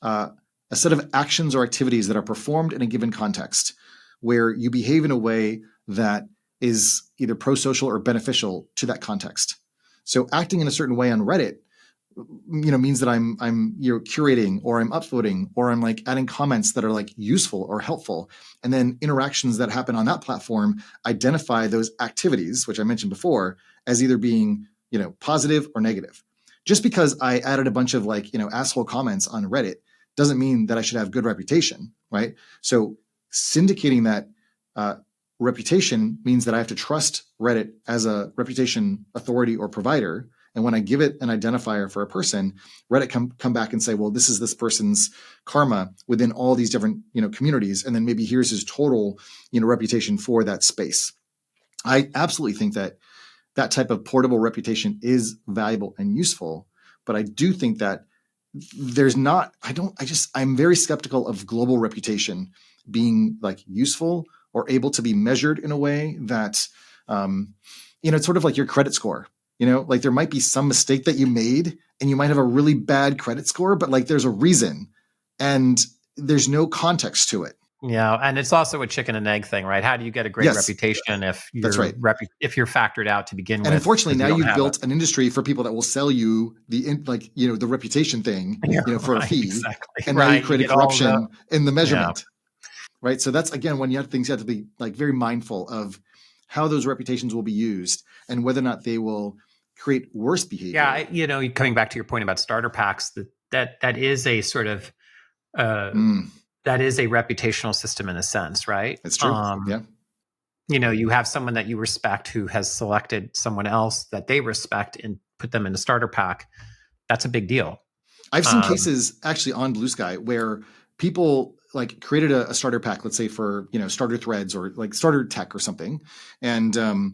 a set of actions or activities that are performed in a given context where you behave in a way that is either pro-social or beneficial to that context. So acting in a certain way on Reddit, means that I'm curating, or I'm upvoting, or I'm like adding comments that are like useful or helpful. And then interactions that happen on that platform identify those activities, which I mentioned before, as either being, positive or negative. Just because I added a bunch of like, asshole comments on Reddit doesn't mean that I should have good reputation, right? So syndicating that reputation means that I have to trust Reddit as a reputation authority or provider. And when I give it an identifier for a person, Reddit come back and say, well, this is this person's karma within all these different, communities. And then maybe here's his total, reputation for that space. I absolutely think that type of portable reputation is valuable and useful. But I do think that I'm very skeptical of global reputation being like useful or able to be measured in a way that, it's sort of like your credit score. Like there might be some mistake that you made and you might have a really bad credit score, but like there's a reason and there's no context to it. Yeah. And it's also a chicken and egg ththing, right? How do you get a great reputation if you're, that's right. If you're factored out to begin with? And unfortunately, now you've built an industry for people that will sell you the reputation thing, for a fee. Exactly. And now you create corruption in the measurement. Yeah. Right. So that's, again, when you have to be like very mindful of how those reputations will be used and whether or not they will create worse behavior. Yeah, coming back to your point about starter packs, that is a sort of that is a reputational system in a sense, right? It's true. Yeah. You have someone that you respect who has selected someone else that they respect and put them in a starter pack. That's a big deal. I've seen cases actually on Bluesky where people like created a starter pack, let's say for, starter threads or like starter tech or something. And,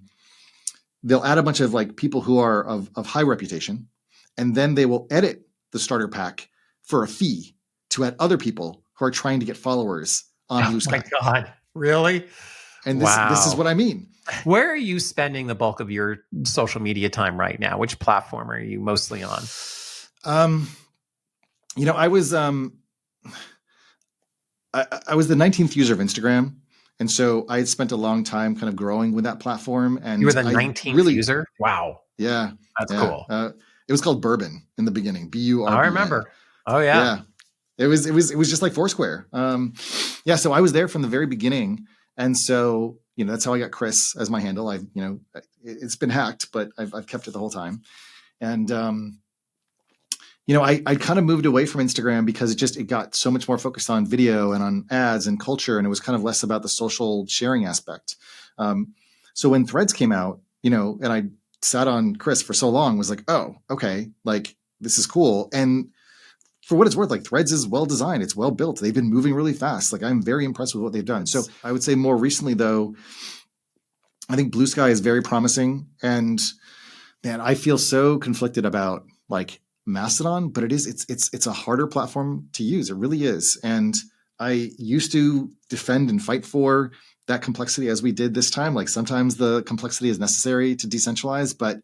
they'll add a bunch of like people who are of high reputation, and then they will edit the starter pack for a fee to add other people who are trying to get followers on Bluesky. Oh my God, really? And this is what I mean. Where are you spending the bulk of your social media time right now? Which platform are you mostly on? I was I was the 19th user of Instagram. And so I had spent a long time kind of growing with that platform. And you were the 19th user? Wow. Yeah. That's cool. It was called Bourbon in the beginning. BURBN. I remember. Oh yeah. Yeah. It was just like Foursquare. So I was there from the very beginning. And so, that's how I got Chris as my handle. It's been hacked, but I've kept it the whole time. And, I kind of moved away from Instagram because it got so much more focused on video and on ads and culture. And it was kind of less about the social sharing aspect. So when Threads came out, and I sat on Chris for so long, was like, oh, okay, like this is cool. And for what it's worth, like Threads is well designed. It's well built. They've been moving really fast. Like I'm very impressed with what they've done. So I would say more recently though, I think Bluesky is very promising. And man, I feel so conflicted about like Mastodon, but it's a harder platform to use. It really is. And I used to defend and fight for that complexity as we did this time. Like sometimes the complexity is necessary to decentralize, but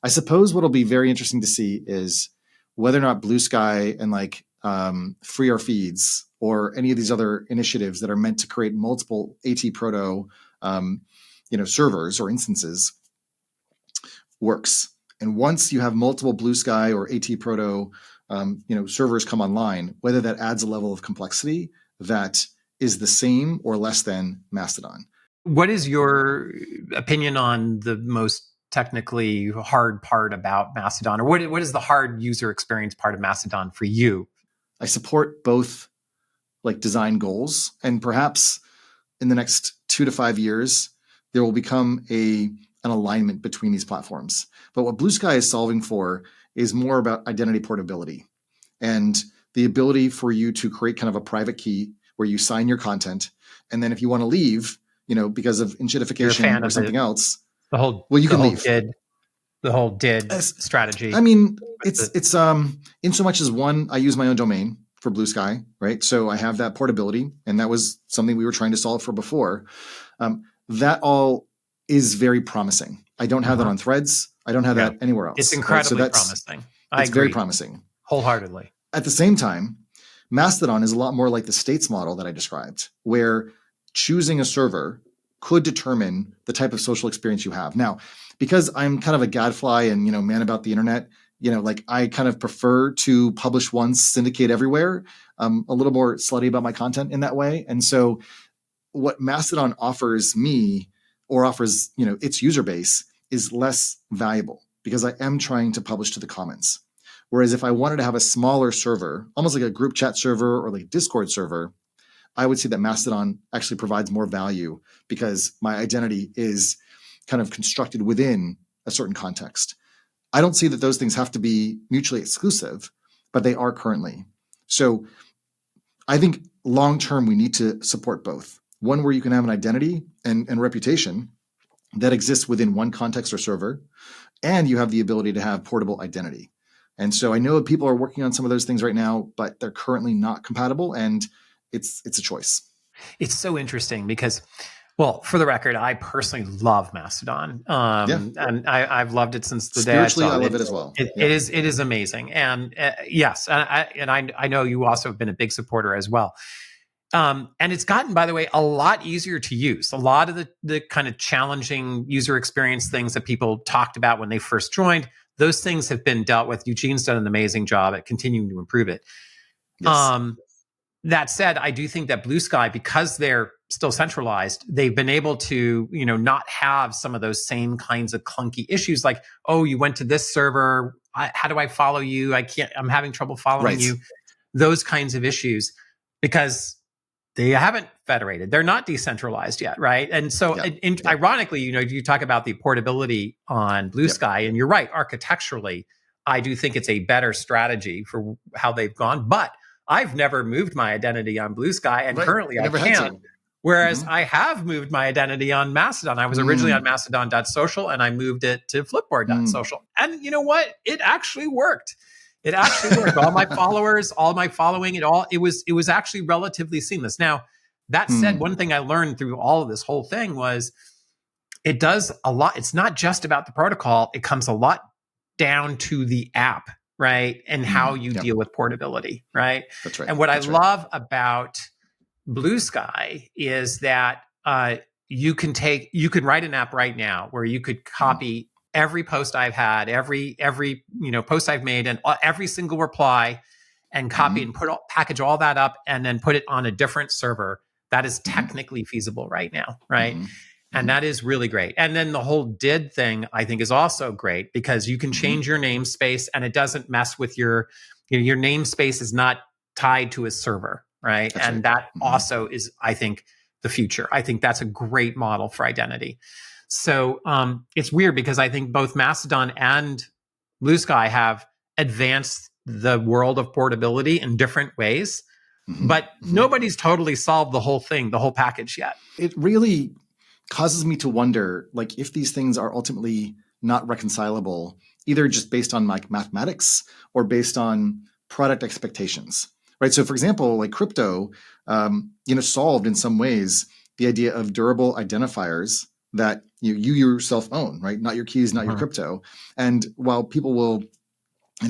I suppose what'll be very interesting to see is whether or not Bluesky and like free our feeds or any of these other initiatives that are meant to create multiple AT proto servers or instances works. And once you have multiple Bluesky or AT proto servers come online, whether that adds a level of complexity that is the same or less than Mastodon. What is your opinion on the most technically hard part about Mastodon, or what is the hard user experience part of Mastodon for you? I support both like design goals, and perhaps in the next 2 to 5 years, there will become an alignment between these platforms. But what Bluesky is solving for is more about identity portability and the ability for you to create kind of a private key where you sign your content. And then if you want to leave, because of enshittification or something else, you can leave. The whole did strategy. I mean, it's in so much as one, I use my own domain for Bluesky, right? So I have that portability, and that was something we were trying to solve for before. That all is very promising. I don't have that on Threads. I don't have that anywhere else. It's incredibly promising. It's very promising. Wholeheartedly. At the same time, Mastodon is a lot more like the states model that I described, where choosing a server could determine the type of social experience you have. Now, because I'm kind of a gadfly and, man about the internet, like I kind of prefer to publish once, syndicate everywhere. I'm a little more slutty about my content in that way. And so what Mastodon offers me or offers, its user base is less valuable because I am trying to publish to the commons. Whereas if I wanted to have a smaller server, almost like a group chat server or like a Discord server, I would say that Mastodon actually provides more value because my identity is kind of constructed within a certain context. I don't see that those things have to be mutually exclusive, but they are currently. So I think long-term, we need to support both. One where you can have an identity and reputation that exists within one context or server, and you have the ability to have portable identity. And so I know people are working on some of those things right now, but they're currently not compatible, and it's a choice. It's so interesting because, well, for the record, I personally love Mastodon, and I've loved it since the day I saw it. I love it as well. It is amazing, and yes, and I know you also have been a big supporter as well. And it's gotten, by the way, a lot easier to use. A lot of the kind of challenging user experience things that people talked about when they first joined, those things have been dealt with. Eugene's done an amazing job at continuing to improve it. Yes. That said, I do think that Bluesky, because they're still centralized, they've been able to, not have some of those same kinds of clunky issues like, oh, you went to this server. How do I follow you? I'm having trouble following you. Those kinds of issues, because they haven't federated. They're not decentralized yet, right? And so, ironically, you talk about the portability on Bluesky, and you're right. Architecturally, I do think it's a better strategy for how they've gone. But I've never moved my identity on Bluesky, and currently I can't. Whereas I have moved my identity on Mastodon. I was originally on Mastodon.social, and I moved it to Flipboard.social. And you know what? It actually worked. It actually worked. All my followers, all my following, it was actually relatively seamless. Now, that said, one thing I learned through all of this whole thing was it does a lot. It's not just about the protocol. It comes a lot down to the app, right? And how you deal with portability, right? That's right. And what I love about Bluesky is that you can write an app right now where you could copy every post I've had, every post I've made, and every single reply, and copy and package all that up, and then put it on a different server. That is technically feasible right now, right? And that is really great. And then the whole did thing, I think, is also great because you can change your namespace and it doesn't mess with your namespace is not tied to a server, right? That's and right. that also is, I think, the future. I think that's a great model for identity. So it's weird because I think both Mastodon and Bluesky have advanced the world of portability in different ways, but nobody's totally solved the whole thing, the whole package yet. It really causes me to wonder, like, if these things are ultimately not reconcilable, either just based on like mathematics or based on product expectations, right? So, for example, like crypto, solved in some ways the idea of durable identifiers that you yourself own, right? Not your keys, not your crypto. And while people will,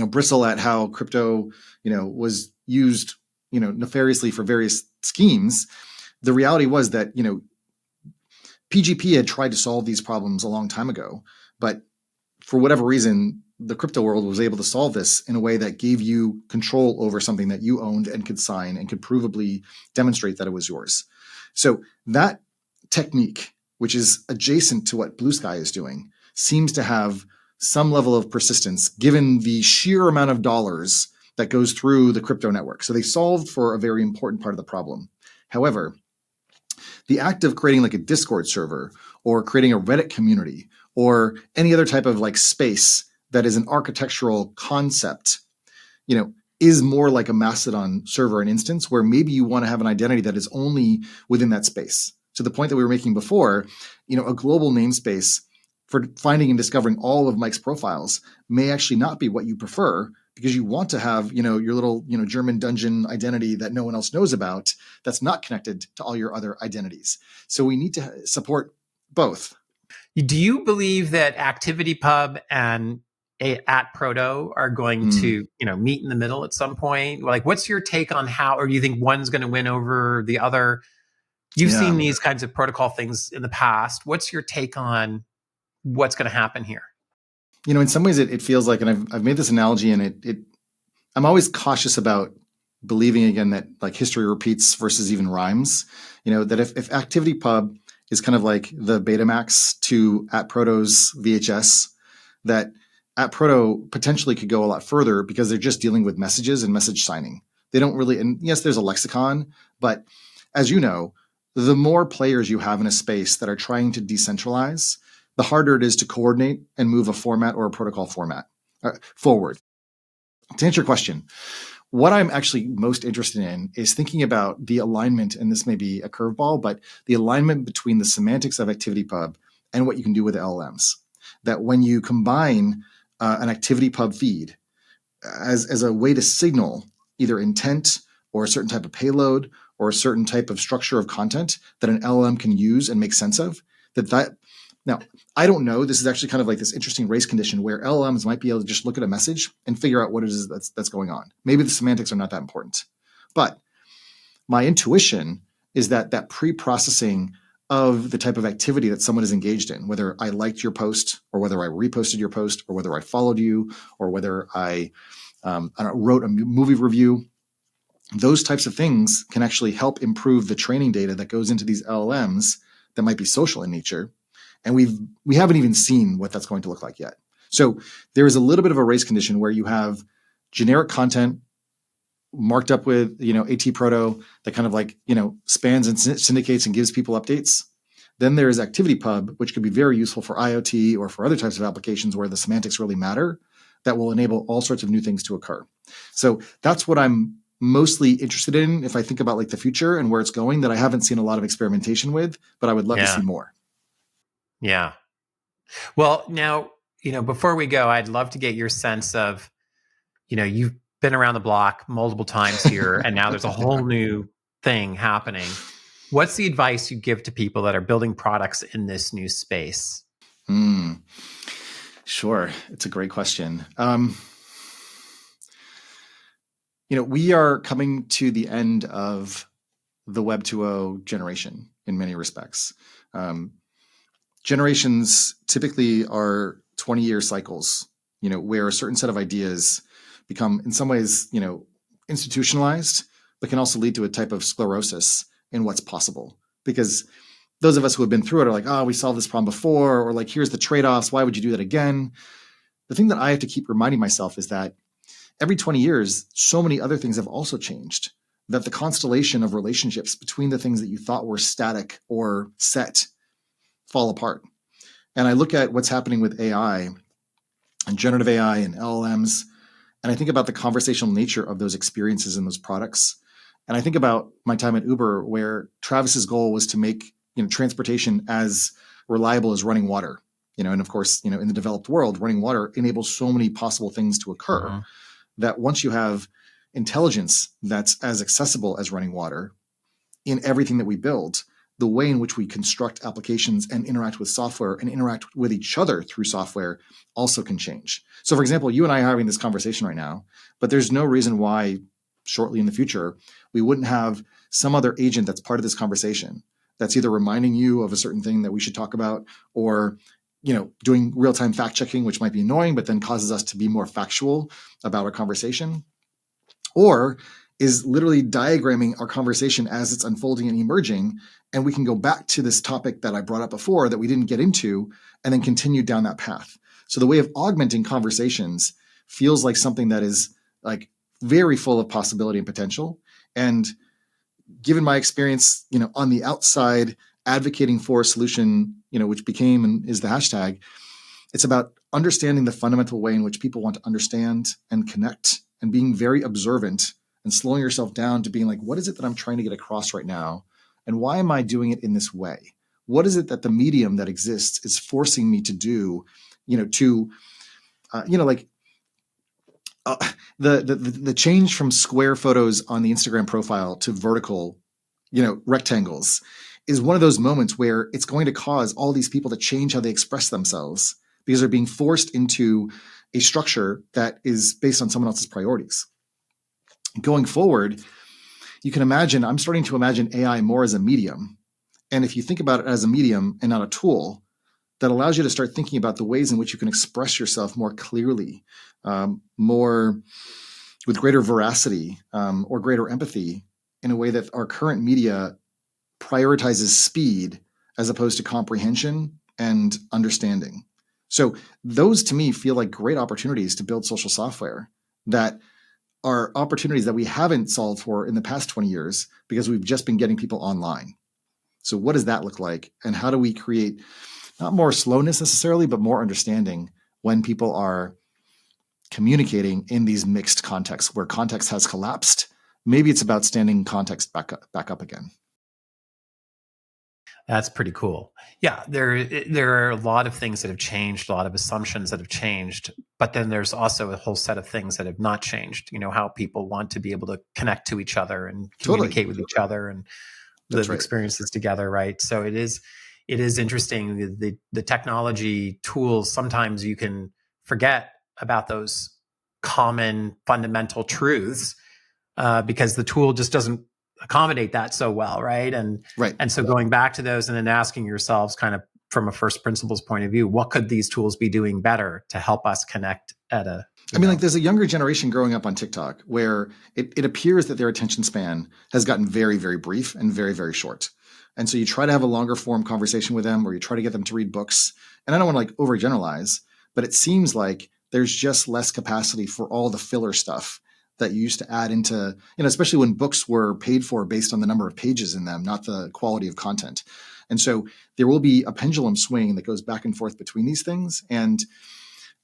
bristle at how crypto, was used, nefariously for various schemes, the reality was that, PGP had tried to solve these problems a long time ago, but for whatever reason, the crypto world was able to solve this in a way that gave you control over something that you owned and could sign and could provably demonstrate that it was yours. So that technique, which is adjacent to what Bluesky is doing, seems to have some level of persistence given the sheer amount of dollars that goes through the crypto network. So they solved for a very important part of the problem. However, the act of creating like a Discord server or creating a Reddit community or any other type of like space that is an architectural concept, is more like a Mastodon server and instance where maybe you want to have an identity that is only within that space. To the point that we were making before, a global namespace for finding and discovering all of Mike's profiles may actually not be what you prefer, because you want to have, your little, German dungeon identity that no one else knows about that's not connected to all your other identities. So we need to support both. Do you believe that ActivityPub and @Proto are going to, meet in the middle at some point? Like, what's your take on how, or do you think one's going to win over the other? You've seen these kinds of protocol things in the past. What's your take on what's going to happen here? In some ways it feels like, and I've made this analogy, and I'm always cautious about believing again that like history repeats versus even rhymes. That if ActivityPub is kind of like the Betamax to @Proto's VHS, that @Proto potentially could go a lot further because they're just dealing with messages and message signing. They don't really, and yes, there's a lexicon, but as you know, the more players you have in a space that are trying to decentralize, the harder it is to coordinate and move a format or a protocol format forward. To answer your question, what I'm actually most interested in is thinking about the alignment, and this may be a curveball, but the alignment between the semantics of ActivityPub and what you can do with LLMs. That when you combine an ActivityPub feed as a way to signal either intent or a certain type of payload or a certain type of structure of content that an LLM can use and make sense of, now, I don't know. This is actually kind of like this interesting race condition where LLMs might be able to just look at a message and figure out what it is that's going on. Maybe the semantics are not that important. But my intuition is that pre-processing of the type of activity that someone is engaged in, whether I liked your post or whether I reposted your post or whether I followed you or whether I wrote a movie review, those types of things can actually help improve the training data that goes into these LLMs that might be social in nature. And we haven't even seen what that's going to look like yet. So there is a little bit of a race condition where you have generic content marked up with, AT-Proto that kind of like, spans and syndicates and gives people updates. Then there is ActivityPub, which could be very useful for IoT or for other types of applications where the semantics really matter, that will enable all sorts of new things to occur. So that's what I'm mostly interested in if I think about like the future and where it's going, that I haven't seen a lot of experimentation with, but I would love to see more. Yeah. Well, now, before we go, I'd love to get your sense of, you've been around the block multiple times here, and now there's a whole new thing happening. What's the advice you give to people that are building products in this new space? Sure. It's a great question. We are coming to the end of the Web 2.0 generation in many respects. Generations typically are 20-year cycles, where a certain set of ideas become, in some ways, institutionalized, but can also lead to a type of sclerosis in what's possible. Because those of us who have been through it are like, oh, we solved this problem before, or like, here's the trade-offs. Why would you do that again? The thing that I have to keep reminding myself is that every 20 years, so many other things have also changed, that the constellation of relationships between the things that you thought were static or set fall apart. And I look at what's happening with AI and generative AI and LLMs, and I think about the conversational nature of those experiences and those products. And I think about my time at Uber, where Travis's goal was to make transportation as reliable as running water. And of course, in the developed world, running water enables so many possible things to occur that once you have intelligence that's as accessible as running water in everything that we build, the way in which we construct applications and interact with software and interact with each other through software also can change. So for example, you and I are having this conversation right now, but there's no reason why shortly in the future, we wouldn't have some other agent that's part of this conversation that's either reminding you of a certain thing that we should talk about, or doing real-time fact checking, which might be annoying, but then causes us to be more factual about our conversation, or is literally diagramming our conversation as it's unfolding and emerging. And we can go back to this topic that I brought up before that we didn't get into, and then continue down that path. So the way of augmenting conversations feels like something that is like very full of possibility and potential. And given my experience, on the outside, advocating for a solution, which became and is the hashtag, it's about understanding the fundamental way in which people want to understand and connect, and being very observant and slowing yourself down to being like, what is it that I'm trying to get across right now? And why am I doing it in this way? What is it that the medium that exists is forcing me to do, the change from square photos on the Instagram profile to vertical, rectangles is one of those moments where it's going to cause all these people to change how they express themselves because they're being forced into a structure that is based on someone else's priorities. Going forward, you can imagine, I'm starting to imagine AI more as a medium. And if you think about it as a medium and not a tool, that allows you to start thinking about the ways in which you can express yourself more clearly, more with greater veracity, or greater empathy, in a way that our current media prioritizes speed as opposed to comprehension and understanding. So those to me feel like great opportunities to build social software that are opportunities that we haven't solved for in the past 20 years because we've just been getting people online. So what does that look like? And how do we create not more slowness necessarily, but more understanding when people are communicating in these mixed contexts where context has collapsed? Maybe it's about standing context back up again. That's pretty cool. Yeah, there are a lot of things that have changed, a lot of assumptions that have changed, but then there's also a whole set of things that have not changed. How people want to be able to connect to each other and communicate with each other and live experiences together, right? So it is interesting. The technology tools, sometimes you can forget about those common fundamental truths because the tool just doesn't accommodate that so well, right? And so going back to those and then asking yourselves kind of from a first principles point of view, what could these tools be doing better to help us connect at a there's a younger generation growing up on TikTok where it appears that their attention span has gotten very, very brief and very, very short. And so you try to have a longer form conversation with them, or you try to get them to read books. And I don't want to overgeneralize, but it seems like there's just less capacity for all the filler stuff that you used to add into, especially when books were paid for based on the number of pages in them, not the quality of content. And so there will be a pendulum swing that goes back and forth between these things, and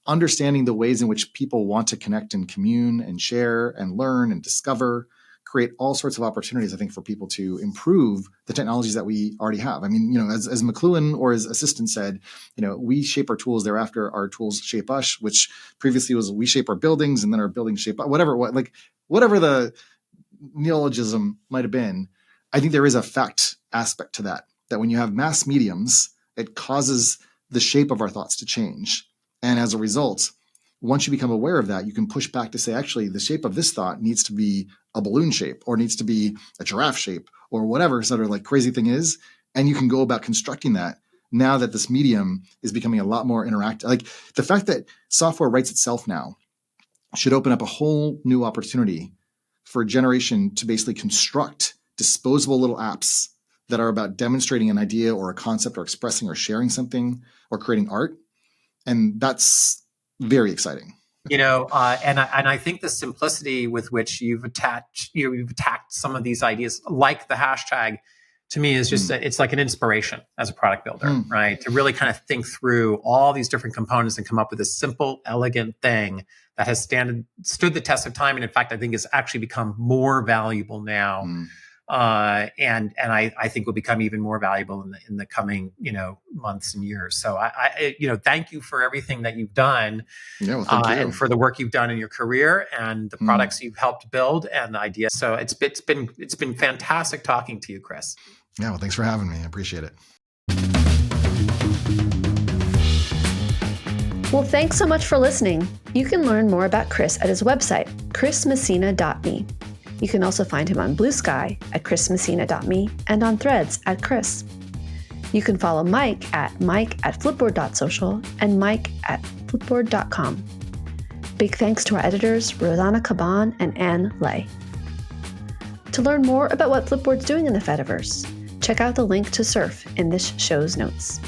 understanding the ways in which people want to connect and commune and share and learn and discover, create all sorts of opportunities, I think, for people to improve the technologies that we already have. As McLuhan or his assistant said, we shape our tools, thereafter our tools shape us, which previously was we shape our buildings and then our buildings shape whatever the neologism might have been. I think there is a fact aspect to that when you have mass mediums, it causes the shape of our thoughts to change. And as a result, once you become aware of that, you can push back to say, actually, the shape of this thought needs to be a balloon shape or needs to be a giraffe shape or whatever sort of like crazy thing is. And you can go about constructing that now that this medium is becoming a lot more interactive. Like the fact that software writes itself now should open up a whole new opportunity for a generation to basically construct disposable little apps that are about demonstrating an idea or a concept or expressing or sharing something or creating art. And that's very exciting. And I think the simplicity with which you've attacked some of these ideas, like the hashtag, to me is just it's like an inspiration as a product builder, right? To really kind of think through all these different components and come up with a simple, elegant thing that has stood the test of time, and in fact, I think has actually become more valuable now. And I think will become even more valuable in the coming months and years. So I thank you for everything that you've done, thank you. And for the work you've done in your career and the products you've helped build and the ideas. So it's been fantastic talking to you, Chris. Yeah, well, thanks for having me. I appreciate it. Well, thanks so much for listening. You can learn more about Chris at his website, chrismessina.me. You can also find him on Bluesky at chrismessina.me and on Threads at Chris. You can follow Mike at flipboard.social and Mike at flipboard.com. Big thanks to our editors, Rosanna Caban and Anne Lay. To learn more about what Flipboard's doing in the Fediverse, check out the link to Surf in this show's notes.